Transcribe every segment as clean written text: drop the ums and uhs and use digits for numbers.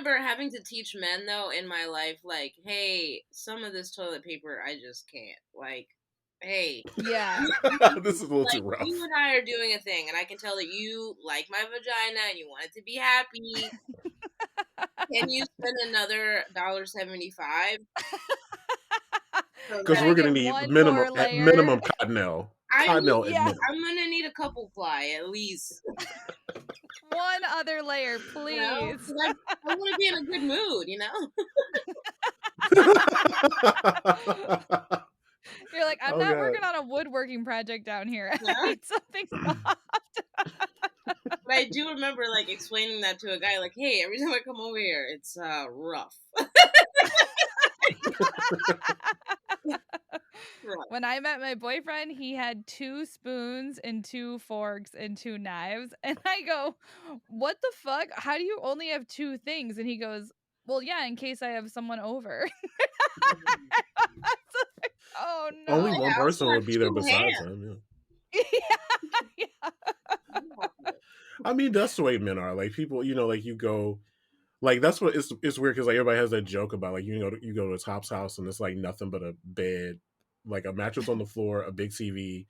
remember having to teach men though in my life, like, hey, some of this toilet paper I just can't. Like, hey, Yeah. This is a little like too rough. you and I are doing a thing, and I can tell that you like my vagina and you want it to be happy. Can you spend another $1.75? So Because Can that I we're gonna get need one more at layer? minimum Cottonelle. I need, Cottonelle at Yeah. minimum. I'm gonna need a couple ply at least. One other layer, You know, please. 'cause I want to be in a good mood. You know. You're like, I'm Oh not god. working on a woodworking project down here. I Yeah. need something soft. But I do remember like explaining that to a guy, like, hey, every time I come over here, it's rough. Rough. When I met my boyfriend, he had 2 spoons and 2 forks and 2 knives. And I go, what the fuck? How do you only have 2 things? And he goes, well, yeah, in case I have someone over. Oh Only no. one I also person have would be there 2 besides hands. him. Yeah, yeah. Yeah. I mean, that's the way men are. Like people, like you go, like that's what it's weird because like everybody has that joke about like you go to a Top's house and it's like nothing but a bed, like a mattress on the floor, a big TV.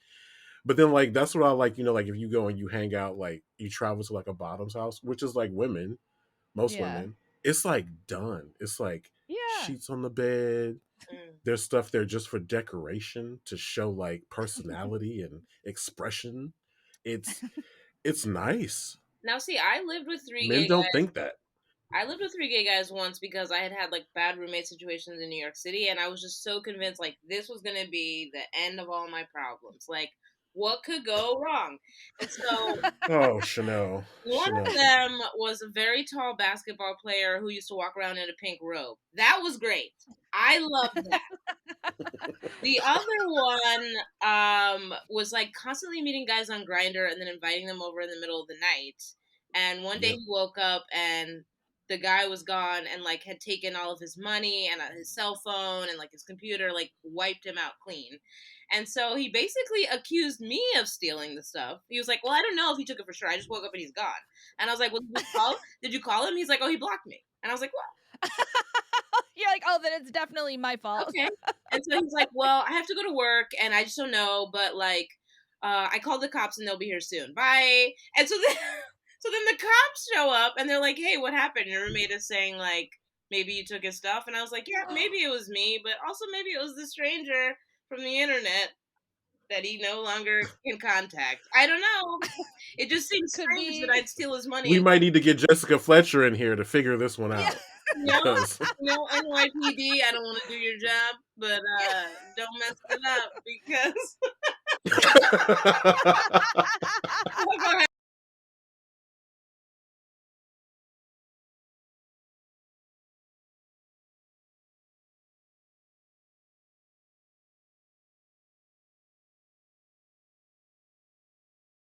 But then like that's what I like. Like if you go and you hang out, like you travel to like a bottom's house, which is like most Yeah. women, it's like done. It's like Yeah. sheets on the bed. Mm. There's stuff there just for decoration to show like personality and expression. It's it's nice. Now, see, I lived with 3 Men gay don't guys. think that. I lived with 3 gay guys once because I had like bad roommate situations in New York City, and I was just so convinced like this was gonna be the end of all my problems. Like, what could go wrong? And so Oh, Chanel. one Chanel, of Chanel. them was a very tall basketball player who used to walk around in a pink robe. That was great. I loved that. The other one was like constantly meeting guys on Grindr and then inviting them over in the middle of the night. And one day Yep. he woke up and the guy was gone and like had taken all of his money and his cell phone and like his computer, like wiped him out clean. And so he basically accused me of stealing the stuff. He was like, "Well, I don't know if he took it for sure. I just woke up and he's gone." And I was like, "Well, did you call him?" He's like, "Oh, he blocked me." And I was like, "What?" You're like, oh, then it's definitely my fault. Okay. And so he's like, "Well, I have to go to work and I just don't know, but like I called the cops and they'll be here soon. Bye." And so then so then the cops show up and they're like, "Hey, what happened?" Your roommate is saying like maybe you took his stuff, and I was like, "Yeah, maybe it was me, but also maybe it was the stranger from the internet that he no longer can contact. I don't know. It just seems Could strange that be. I'd steal his money We and might need to get Jessica Fletcher in here to figure this one Yeah. out. you know, Because NYPD, I don't want to do your job, but don't mess it up because we'll go